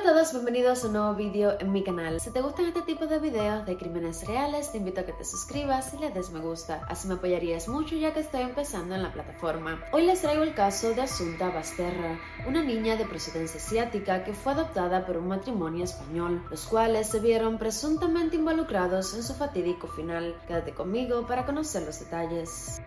todos, bienvenidos a un nuevo vídeo en mi canal. Si te gustan este tipo de videos de crímenes reales, te invito a que te suscribas y le des me gusta, así me apoyarías mucho ya que estoy empezando en la plataforma. Hoy les traigo el caso de Assunta Basterra, una niña de procedencia asiática que fue adoptada por un matrimonio español, los cuales se vieron presuntamente involucrados en su fatídico final. Quédate conmigo para conocer los detalles.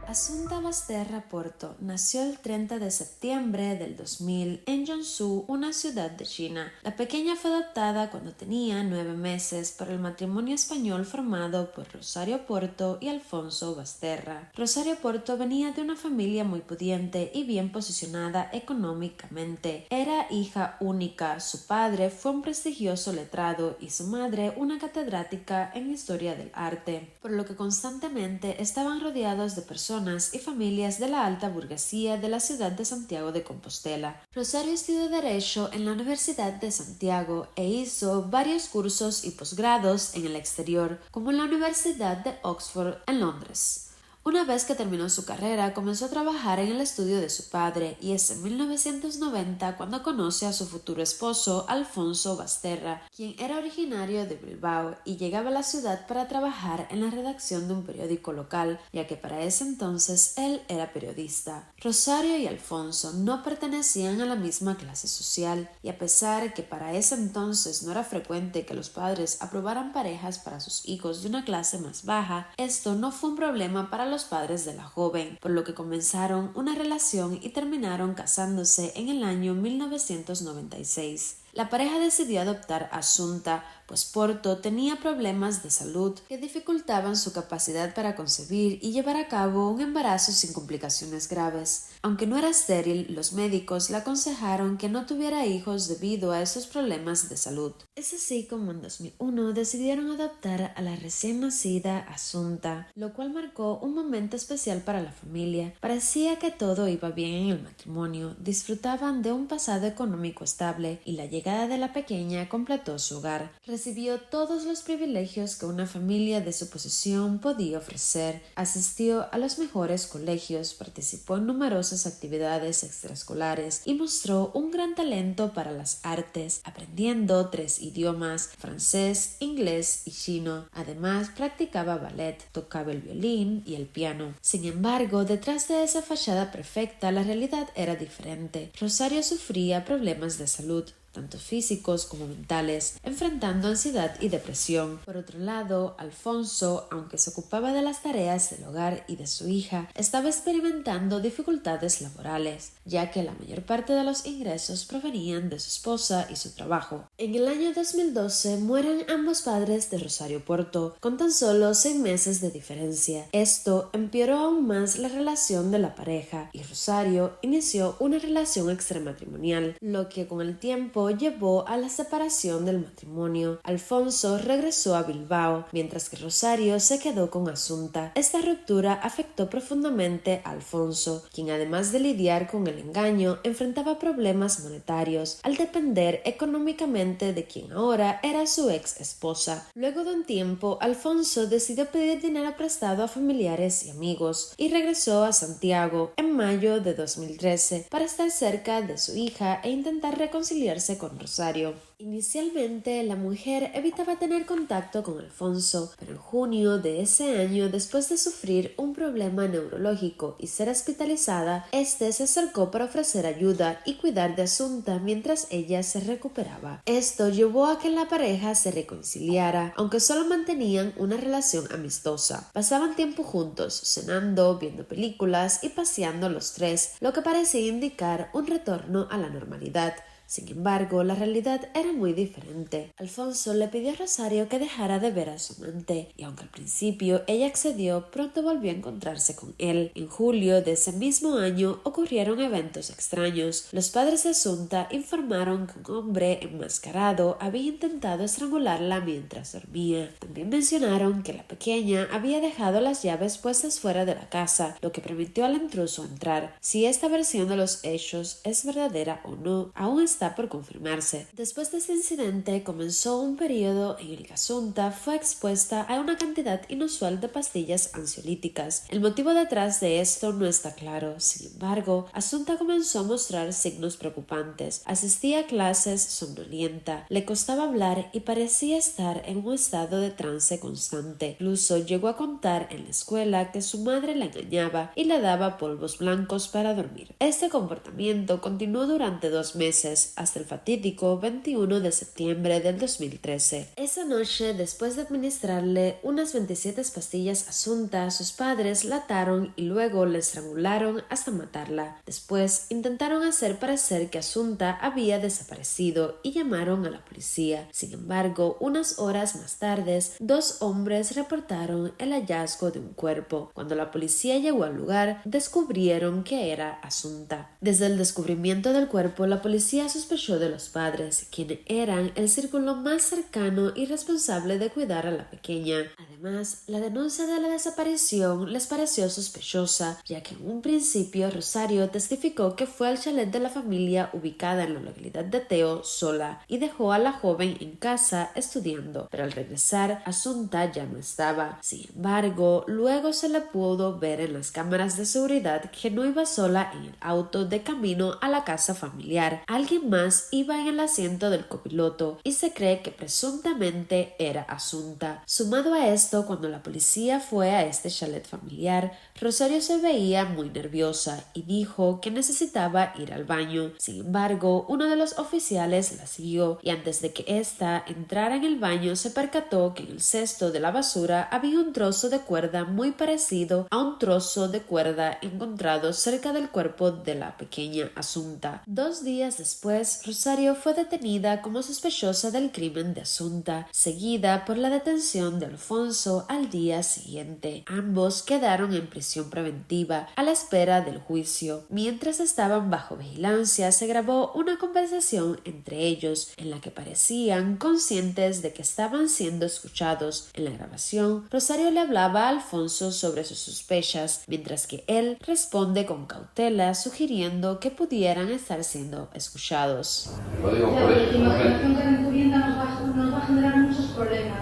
Assunta Basterra Porto nació el 30 de septiembre del 2000 en Jiangsu, una ciudad de China. La pequeña fue adoptada cuando tenía 9 meses por el matrimonio español formado por Rosario Porto y Alfonso Basterra. Rosario Porto venía de una familia muy pudiente y bien posicionada económicamente. Era hija única, su padre fue un prestigioso letrado y su madre una catedrática en historia del arte, por lo que constantemente estaban rodeados de personas y familias de la alta burguesía de la ciudad de Santiago de Compostela. Rosario estudió Derecho en la Universidad de Santiago e hizo varios cursos y posgrados en el exterior, como en la Universidad de Oxford en Londres. Una vez que terminó su carrera, comenzó a trabajar en el estudio de su padre y es en 1990 cuando conoce a su futuro esposo, Alfonso Basterra, quien era originario de Bilbao y llegaba a la ciudad para trabajar en la redacción de un periódico local, ya que para ese entonces él era periodista. Rosario y Alfonso no pertenecían a la misma clase social y a pesar que para ese entonces no era frecuente que los padres aprobaran parejas para sus hijos de una clase más baja, esto no fue un problema para los padres de la joven, por lo que comenzaron una relación y terminaron casándose en el año 1996. La pareja decidió adoptar a Assunta, pues Porto tenía problemas de salud que dificultaban su capacidad para concebir y llevar a cabo un embarazo sin complicaciones graves. Aunque no era estéril, los médicos le aconsejaron que no tuviera hijos debido a esos problemas de salud. Es así como en 2001 decidieron adoptar a la recién nacida Assunta, lo cual marcó un momento especial para la familia. Parecía que todo iba bien en el matrimonio, disfrutaban de un pasado económico estable y la llegada de la pequeña completó su hogar. Recibió todos los privilegios que una familia de su posición podía ofrecer, asistió a los mejores colegios, participó en numerosas actividades extraescolares y mostró un gran talento para las artes, aprendiendo 3 idiomas, francés, inglés y chino. Además, practicaba ballet, tocaba el violín y el piano. Sin embargo, detrás de esa fachada perfecta, la realidad era diferente. Rosario sufría problemas de salud, tanto físicos como mentales, enfrentando ansiedad y depresión. Por otro lado, Alfonso, aunque se ocupaba de las tareas del hogar y de su hija, estaba experimentando dificultades laborales, ya que la mayor parte de los ingresos provenían de su esposa y su trabajo. En el año 2012 mueren ambos padres de Rosario Porto, con tan solo 6 meses de diferencia. Esto empeoró aún más la relación de la pareja y Rosario inició una relación extramatrimonial, lo que con el tiempo llevó a la separación del matrimonio. Alfonso regresó a Bilbao, mientras que Rosario se quedó con Assunta. Esta ruptura afectó profundamente a Alfonso, quien además de lidiar con el engaño, enfrentaba problemas monetarios al depender económicamente de quien ahora era su ex esposa. Luego de un tiempo, Alfonso decidió pedir dinero prestado a familiares y amigos y regresó a Santiago en mayo de 2013 para estar cerca de su hija e intentar reconciliarse con Rosario. Inicialmente, la mujer evitaba tener contacto con Alfonso, pero en junio de ese año, después de sufrir un problema neurológico y ser hospitalizada, este se acercó para ofrecer ayuda y cuidar de Assunta mientras ella se recuperaba. Esto llevó a que la pareja se reconciliara, aunque solo mantenían una relación amistosa. Pasaban tiempo juntos, cenando, viendo películas y paseando los tres, lo que parecía indicar un retorno a la normalidad. Sin embargo, la realidad era muy diferente. Alfonso le pidió a Rosario que dejara de ver a su amante, y aunque al principio ella accedió, pronto volvió a encontrarse con él. En julio de ese mismo año ocurrieron eventos extraños. Los padres de Assunta informaron que un hombre enmascarado había intentado estrangularla mientras dormía. También mencionaron que la pequeña había dejado las llaves puestas fuera de la casa, lo que permitió al intruso entrar. Si esta versión de los hechos es verdadera o no, aún está está por confirmarse. Después de este incidente comenzó un periodo en el que Asunta fue expuesta a una cantidad inusual de pastillas ansiolíticas. El motivo detrás de esto no está claro. Sin embargo, Asunta comenzó a mostrar signos preocupantes. Asistía a clases somnolienta, le costaba hablar y parecía estar en un estado de trance constante. Incluso llegó a contar en la escuela que su madre la engañaba y le daba polvos blancos para dormir. Este comportamiento continuó durante 2 meses, hasta el fatídico 21 de septiembre del 2013. Esa noche, después de administrarle unas 27 pastillas a Asunta, sus padres la ataron y luego la estrangularon hasta matarla. Después, intentaron hacer parecer que Asunta había desaparecido y llamaron a la policía. Sin embargo, unas horas más tarde, 2 hombres reportaron el hallazgo de un cuerpo. Cuando la policía llegó al lugar, descubrieron que era Asunta. Desde el descubrimiento del cuerpo, la policía sospechó de los padres, quienes eran el círculo más cercano y responsable de cuidar a la pequeña. Además, la denuncia de la desaparición les pareció sospechosa, ya que en un principio Rosario testificó que fue al chalet de la familia ubicada en la localidad de Teo sola y dejó a la joven en casa estudiando, pero al regresar Asunta ya no estaba. Sin embargo, luego se le pudo ver en las cámaras de seguridad que no iba sola en el auto de camino a la casa familiar. Alguien más iba en el asiento del copiloto y se cree que presuntamente era Asunta. Sumado a esto, cuando la policía fue a este chalet familiar, Rosario se veía muy nerviosa y dijo que necesitaba ir al baño. Sin embargo, uno de los oficiales la siguió y antes de que ésta entrara en el baño se percató que en el cesto de la basura había un trozo de cuerda muy parecido a un trozo de cuerda encontrado cerca del cuerpo de la pequeña Asunta. 2 días después, Rosario fue detenida como sospechosa del crimen de Asunta, seguida por la detención de Alfonso al día siguiente. Ambos quedaron en prisión preventiva a la espera del juicio. Mientras estaban bajo vigilancia, se grabó una conversación entre ellos en la que parecían conscientes de que estaban siendo escuchados. En la grabación, Rosario le hablaba a Alfonso sobre sus sospechas, mientras que él responde con cautela, sugiriendo que pudieran estar siendo escuchados. Lo digo por eso. Tu imaginación calenturienta nos va a generar muchos problemas.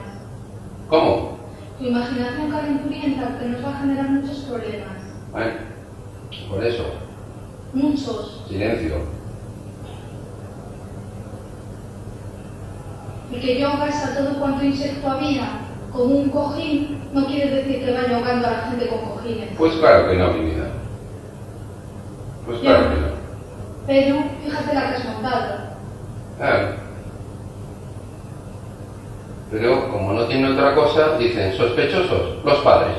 ¿Cómo? Tu imaginación calenturienta que nos va a generar muchos problemas. Bueno, por eso. Muchos. Silencio. Y que yo ahogase a todo cuanto insecto había con un cojín no quiere decir que vaya ahogando a la gente con cojines. Pues claro que no, mi vida. Pues claro que no. Pero fíjate la que has montado. Claro. Pero como no tiene otra cosa, dicen sospechosos, los padres.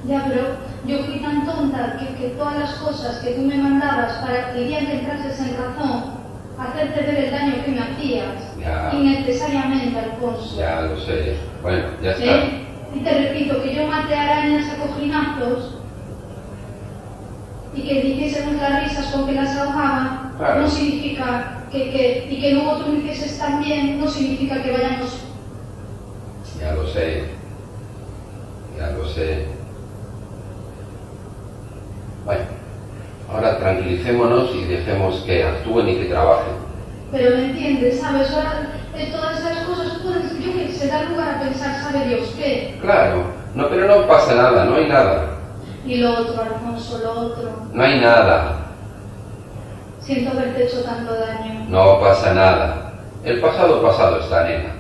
Ya, pero yo fui tan tonta que todas las cosas que tú me mandabas para que el día que entrases en razón, hacerte ver el daño que me hacías, Ya. innecesariamente, Alfonso. Ya lo sé. Bueno, ya está. Y te repito que yo maté arañas a cojinazos y que hiciésemos las risas con que las ahogaba, Claro. no significa y que luego tú lo hicieses también, no significa que vayamos. Ya lo sé. Ya lo sé. Bueno, ahora tranquilicémonos y dejemos que actúen y que trabajen. Pero me entiendes, ¿sabes? Ahora todas esas cosas pueden, yo que sé, dar lugar a pensar, ¿sabe Dios qué? Claro. No, pero no pasa nada, no hay nada. Y lo otro, Alfonso, lo otro. No hay nada. Siento haberte hecho tanto daño. No pasa nada. El pasado está, nena.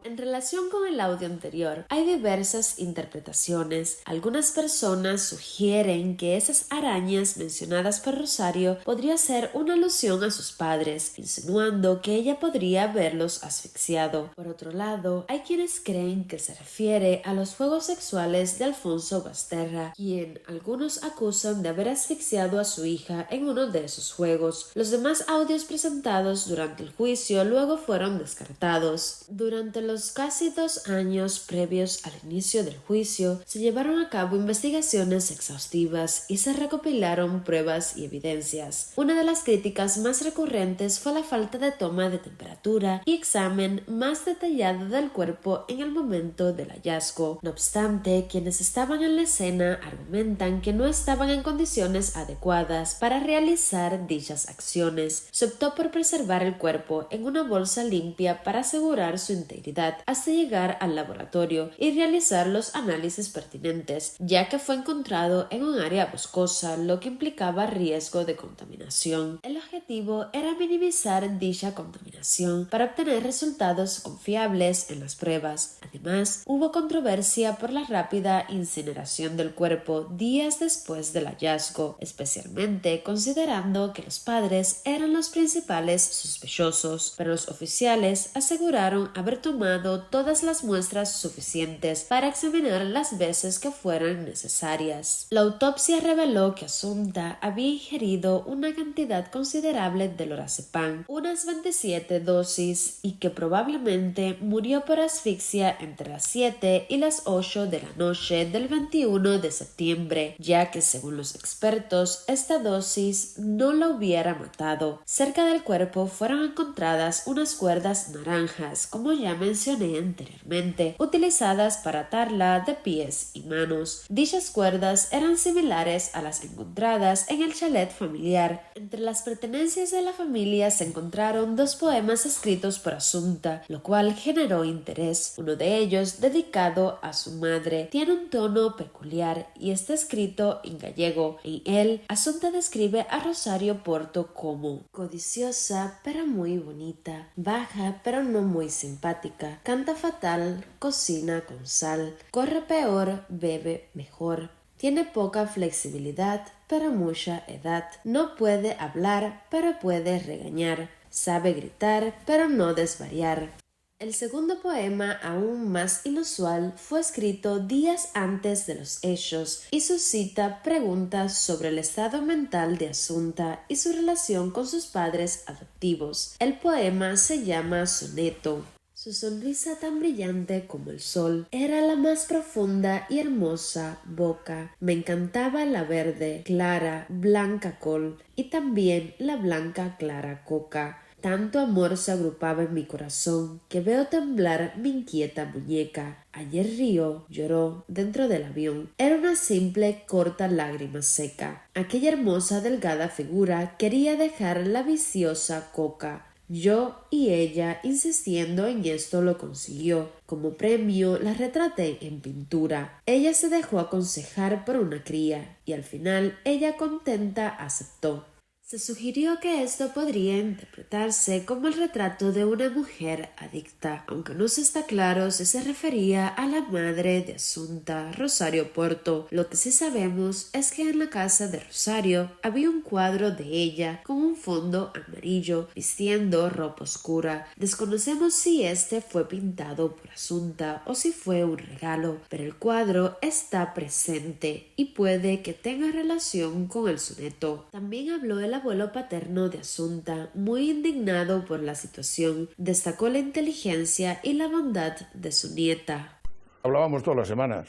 En relación con el audio anterior, hay diversas interpretaciones. Algunas personas sugieren que esas arañas mencionadas por Rosario podría ser una alusión a sus padres, insinuando que ella podría haberlos asfixiado. Por otro lado, hay quienes creen que se refiere a los juegos sexuales de Alfonso Basterra, quien algunos acusan de haber asfixiado a su hija en uno de esos juegos. Los demás audios presentados durante el juicio luego fueron descartados. Durante los los casi 2 años previos al inicio del juicio, se llevaron a cabo investigaciones exhaustivas y se recopilaron pruebas y evidencias. Una de las críticas más recurrentes fue la falta de toma de temperatura y examen más detallado del cuerpo en el momento del hallazgo. No obstante, quienes estaban en la escena argumentan que no estaban en condiciones adecuadas para realizar dichas acciones. Se optó por preservar el cuerpo en una bolsa limpia para asegurar su integridad hasta llegar al laboratorio y realizar los análisis pertinentes, ya que fue encontrado en un área boscosa, lo que implicaba riesgo de contaminación. El objetivo era minimizar dicha contaminación para obtener resultados confiables en las pruebas. Además, hubo controversia por la rápida incineración del cuerpo días después del hallazgo, especialmente considerando que los padres eran los principales sospechosos, pero los oficiales aseguraron haber tomado todas las muestras suficientes para examinar las veces que fueran necesarias. La autopsia reveló que Assunta había ingerido una cantidad considerable de lorazepam, unas 27 dosis, y que probablemente murió por asfixia entre las 7 y las 8 de la noche del 21 de septiembre, ya que según los expertos, esta dosis no la hubiera matado. Cerca del cuerpo fueron encontradas unas cuerdas naranjas, como ya mencioné anteriormente, utilizadas para atarla de pies y manos. Dichas cuerdas eran similares a las encontradas en el chalet familiar. Entre las pertenencias de la familia se encontraron 2 poemas escritos por Assunta, lo cual generó interés. Uno de ellos, dedicado a su madre, tiene un tono peculiar y está escrito en gallego. En él, Assunta describe a Rosario Porto como codiciosa pero muy bonita, baja pero no muy simpática, canta fatal, cocina con sal, corre peor, bebe mejor. Tiene poca flexibilidad, pero mucha edad. No puede hablar, pero puede regañar. Sabe gritar, pero no desvariar. El segundo poema, aún más inusual, fue escrito días antes de los hechos y suscita preguntas sobre el estado mental de Assunta y su relación con sus padres adoptivos. El poema se llama Soneto. Su sonrisa tan brillante como el sol era la más profunda y hermosa boca. Me encantaba la verde, clara, blanca col y también la blanca clara coca. Tanto amor se agrupaba en mi corazón que veo temblar mi inquieta muñeca. Ayer rió, lloró dentro del avión. Era una simple, corta lágrima seca. Aquella hermosa, delgada figura quería dejar la viciosa coca. Yo y ella, insistiendo en esto, lo consiguió. Como premio, la retraté en pintura. Ella se dejó aconsejar por una cría y al final ella contenta aceptó. Se sugirió que esto podría interpretarse como el retrato de una mujer adicta, aunque no se está claro si se refería a la madre de Assunta, Rosario Porto. Lo que sí sabemos es que en la casa de Rosario había un cuadro de ella con un fondo amarillo, vistiendo ropa oscura. Desconocemos si este fue pintado por Assunta o si fue un regalo, pero el cuadro está presente y puede que tenga relación con el soneto. También habló el abuelo paterno de Assunta, muy indignado por la situación, destacó la inteligencia y la bondad de su nieta. Hablábamos todas las semanas,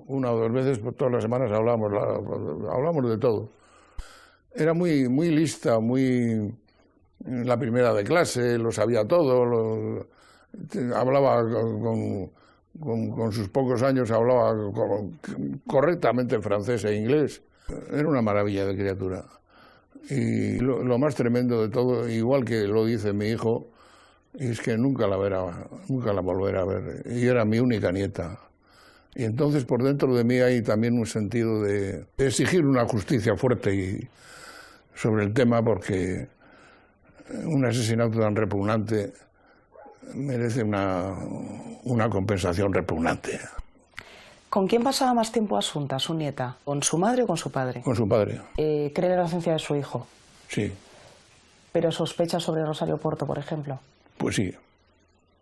1 o 2 veces por todas las semanas hablábamos de todo. Era muy lista, muy la primera de clase, lo sabía todo, hablaba con sus pocos años, hablaba correctamente francés e inglés. Era una maravilla de criatura. Y lo más tremendo de todo, igual que lo dice mi hijo, es que nunca la volverá a ver. Y era mi única nieta. Y entonces por dentro de mí hay también un sentido de exigir una justicia fuerte sobre el tema, porque un asesinato tan repugnante merece una compensación repugnante. ¿Con quién pasaba más tiempo Assunta, su nieta? ¿Con su madre o con su padre? Con su padre. ¿Cree en la inocencia de su hijo? Sí. ¿Pero sospecha sobre Rosario Porto, por ejemplo? Pues sí.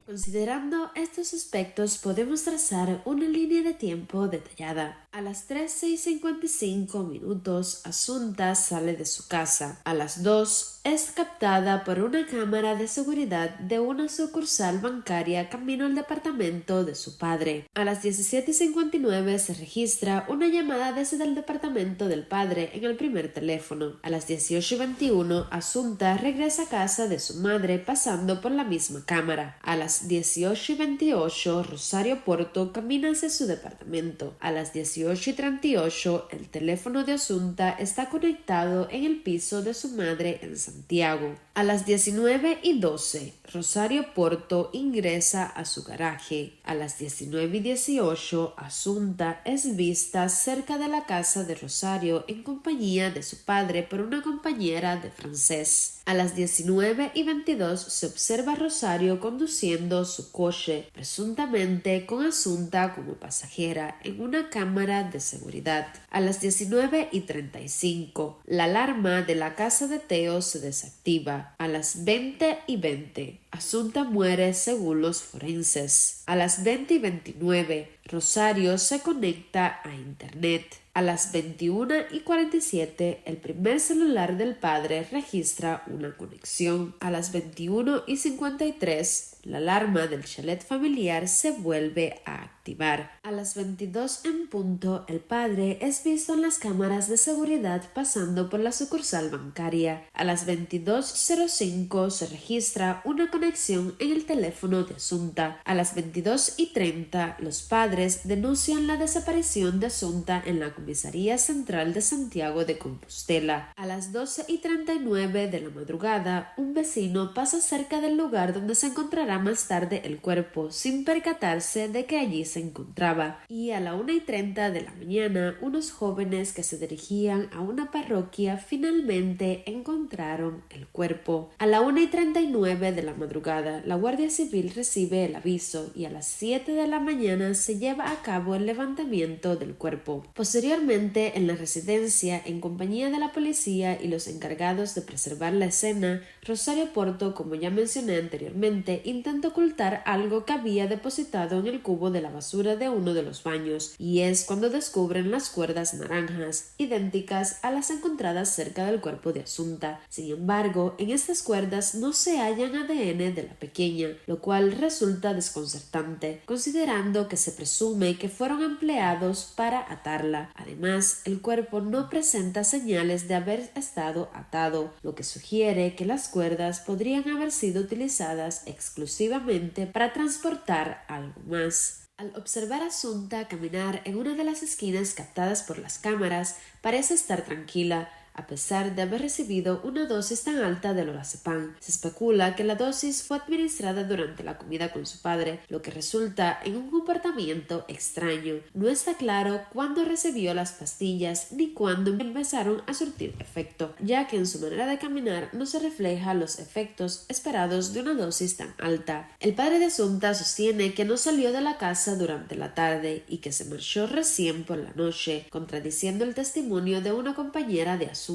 Considerando estos aspectos, podemos trazar una línea de tiempo detallada. A las 13:55 Asunta sale de su casa. A las 2 es captada por una cámara de seguridad de una sucursal bancaria camino al departamento de su padre. A las 17:59 se registra una llamada desde el departamento del padre en el primer teléfono. A las 18:21 Asunta regresa a casa de su madre pasando por la misma cámara. A las 18:28 Rosario Porto camina hacia su departamento. A las 18:38 el teléfono de Asunta está conectado en el piso de su madre en Santiago. A las 19:12 Rosario Porto ingresa a su garaje. A las 19:18 Asunta es vista cerca de la casa de Rosario en compañía de su padre por una compañera de francés. A las 19:22 se observa a Rosario conduciendo su coche, presuntamente con Asunta como pasajera, en una cámara de seguridad. A las 19:35 la alarma de la casa de Teo se desactiva. A las 20:20 Asunta muere según los forenses. A las 20:29 Rosario se conecta a internet. A las 21:47 el primer celular del padre registra una conexión. A las 21:53 la alarma del chalet familiar se vuelve a activar. A las 22 en punto el padre es visto en las cámaras de seguridad pasando por la sucursal bancaria. A las 22:05 se registra una conexión en el teléfono de Asunta. A las 22:30 los padres denuncian la desaparición de Asunta en la Comisaría Central de Santiago de Compostela. A las 12:39 de la madrugada, un vecino pasa cerca del lugar donde se encontrará más tarde el cuerpo, sin percatarse de que allí se encontraba. Y a la 1:30 de la mañana, unos jóvenes que se dirigían a una parroquia finalmente encontraron el cuerpo. A la 1:39 de la madrugada, la Guardia Civil recibe el aviso y a las 7 de la mañana se lleva a cabo el levantamiento del cuerpo. Posteriormente, en la residencia, en compañía de la policía y los encargados de preservar la escena, Rosario Porto, como ya mencioné anteriormente, intenta ocultar algo que había depositado en el cubo de la basura de uno de los baños, y es cuando descubren las cuerdas naranjas, idénticas a las encontradas cerca del cuerpo de Asunta. Sin embargo, en estas cuerdas no se hallan ADN de la pequeña, lo cual resulta desconcertante, considerando que se presume que fueron empleados para atarla. Además, el cuerpo no presenta señales de haber estado atado, lo que sugiere que las cuerdas podrían haber sido utilizadas exclusivamente para transportar algo más. Al observar a Asunta caminar en una de las esquinas captadas por las cámaras, parece estar tranquila, a pesar de haber recibido una dosis tan alta de lorazepam. Se especula que la dosis fue administrada durante la comida con su padre, lo que resulta en un comportamiento extraño. No está claro cuándo recibió las pastillas ni cuándo empezaron a surtir efecto, ya que en su manera de caminar no se refleja los efectos esperados de una dosis tan alta. El padre de Asunta sostiene que no salió de la casa durante la tarde y que se marchó recién por la noche, contradiciendo el testimonio de una compañera de Asunta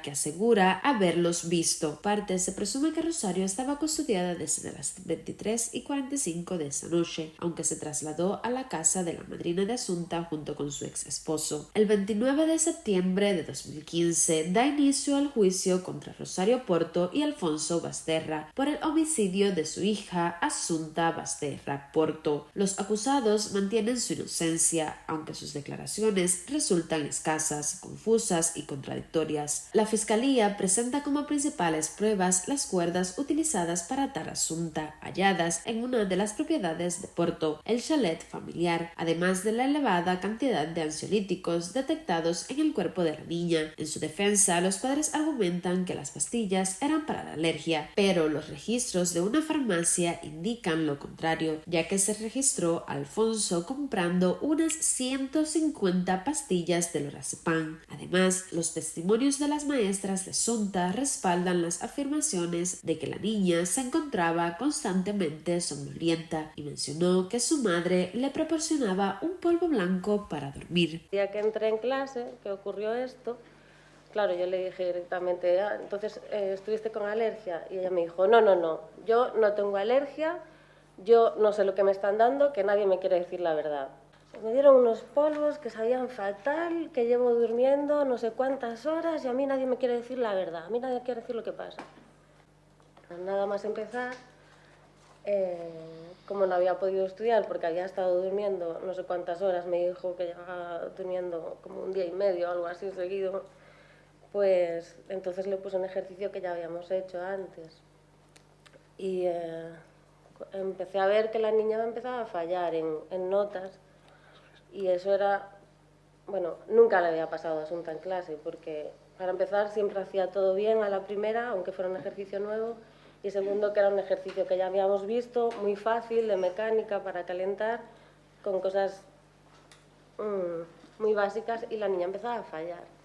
que asegura haberlos visto. Parte se presume que Rosario estaba custodiada desde las 23:45 de esa noche, aunque se trasladó a la casa de la madrina de Asunta junto con su ex esposo. El 29 de septiembre de 2015 da inicio al juicio contra Rosario Porto y Alfonso Basterra por el homicidio de su hija Asunta Basterra Porto. Los acusados mantienen su inocencia, aunque sus declaraciones resultan escasas, confusas y contradictorias. La Fiscalía presenta como principales pruebas las cuerdas utilizadas para atar a Asunta, halladas en una de las propiedades de Porto, el chalet familiar, además de la elevada cantidad de ansiolíticos detectados en el cuerpo de la niña. En su defensa, los padres argumentan que las pastillas eran para la alergia, pero los registros de una farmacia indican lo contrario, ya que se registró a Alfonso comprando unas 150 pastillas de lorazepam. Además, los testimonios de las maestras de Asunta respaldan las afirmaciones de que la niña se encontraba constantemente somnolienta y mencionó que su madre le proporcionaba un polvo blanco para dormir. El día que entré en clase, que ocurrió esto, claro, yo le dije directamente, entonces, ¿estuviste con alergia? Y ella me dijo, no, yo no tengo alergia, yo no sé lo que me están dando, que nadie me quiere decir la verdad. Me dieron unos polvos que sabían fatal, que llevo durmiendo no sé cuántas horas y a mí nadie me quiere decir la verdad, a mí nadie quiere decir lo que pasa. Nada más empezar, como no había podido estudiar porque había estado durmiendo no sé cuántas horas, me dijo que llevaba durmiendo como un día y medio o algo así seguido, pues entonces le puse un ejercicio que ya habíamos hecho antes. Y empecé a ver que la niña me empezaba a fallar en notas. Y eso era, bueno, nunca le había pasado a Asunta en clase, porque para empezar siempre hacía todo bien a la primera, aunque fuera un ejercicio nuevo, y segundo que era un ejercicio que ya habíamos visto, muy fácil, de mecánica para calentar, con cosas muy básicas, y la niña empezaba a fallar.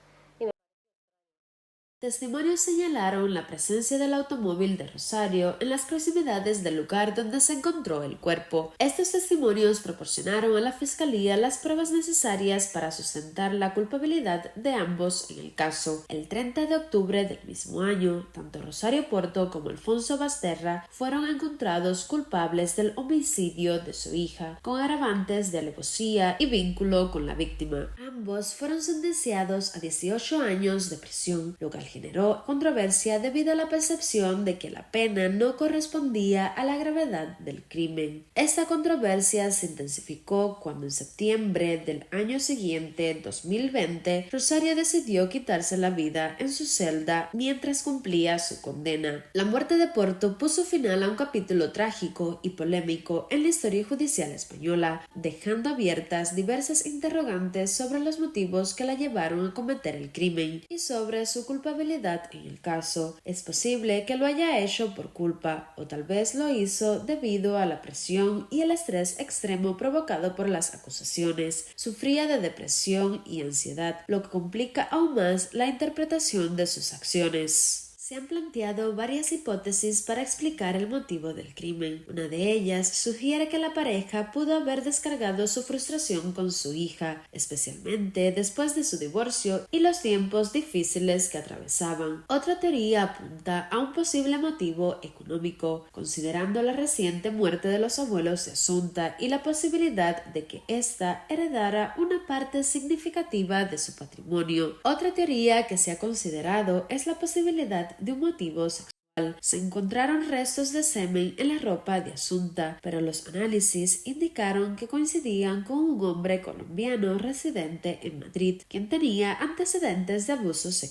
Testimonios señalaron la presencia del automóvil de Rosario en las proximidades del lugar donde se encontró el cuerpo. Estos testimonios proporcionaron a la Fiscalía las pruebas necesarias para sustentar la culpabilidad de ambos en el caso. El 30 de octubre del mismo año, tanto Rosario Porto como Alfonso Basterra fueron encontrados culpables del homicidio de su hija, con agravantes de alevosía y vínculo con la víctima. Ambos fueron sentenciados a 18 años de prisión, lo que generó controversia debido a la percepción de que la pena no correspondía a la gravedad del crimen. Esta controversia se intensificó cuando en septiembre del año siguiente, 2020, Rosario decidió quitarse la vida en su celda mientras cumplía su condena. La muerte de Porto puso final a un capítulo trágico y polémico en la historia judicial española, dejando abiertas diversas interrogantes sobre los motivos que la llevaron a cometer el crimen y sobre su culpabilidad en el caso. Es posible que lo haya hecho por culpa, o tal vez lo hizo debido a la presión y el estrés extremo provocado por las acusaciones. Sufría de depresión y ansiedad, lo que complica aún más la interpretación de sus acciones. Se han planteado varias hipótesis para explicar el motivo del crimen. Una de ellas sugiere que la pareja pudo haber descargado su frustración con su hija, especialmente después de su divorcio y los tiempos difíciles que atravesaban. Otra teoría apunta a un posible motivo económico, considerando la reciente muerte de los abuelos de Asunta y la posibilidad de que ésta heredara una parte significativa de su patrimonio. Otra teoría que se ha considerado es la posibilidad de un motivo sexual. Se encontraron restos de semen en la ropa de Asunta, pero los análisis indicaron que coincidían con un hombre colombiano residente en Madrid, quien tenía antecedentes de abuso sexual.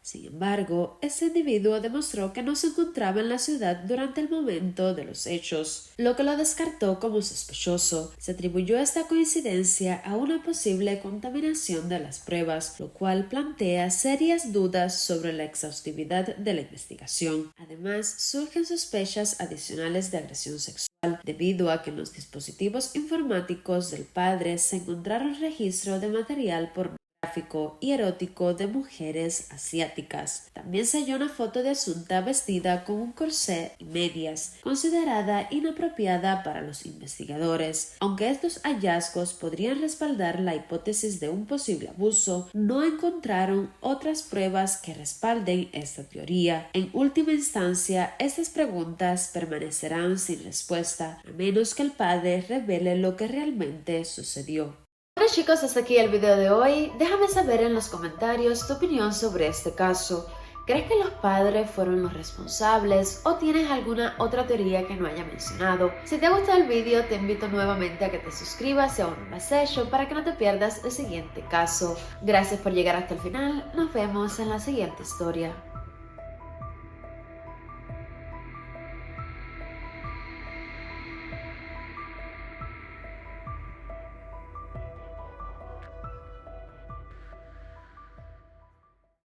Sin embargo, este individuo demostró que no se encontraba en la ciudad durante el momento de los hechos, lo que lo descartó como sospechoso. Se atribuyó esta coincidencia a una posible contaminación de las pruebas, lo cual plantea serias dudas sobre la exhaustividad de la investigación. Además, surgen sospechas adicionales de agresión sexual, debido a que en los dispositivos informáticos del padre se encontraron registro de material pornográfico y erótico de mujeres asiáticas. También se halló una foto de Asunta vestida con un corsé y medias, considerada inapropiada para los investigadores. Aunque estos hallazgos podrían respaldar la hipótesis de un posible abuso, no encontraron otras pruebas que respalden esta teoría. En última instancia, estas preguntas permanecerán sin respuesta, a menos que el padre revele lo que realmente sucedió. Bueno chicos, hasta aquí el video de hoy. Déjame saber en los comentarios tu opinión sobre este caso. ¿Crees que los padres fueron los responsables o tienes alguna otra teoría que no haya mencionado? Si te ha gustado el video, te invito nuevamente a que te suscribas si aún no lo has hecho para que no te pierdas el siguiente caso. Gracias por llegar hasta el final. Nos vemos en la siguiente historia.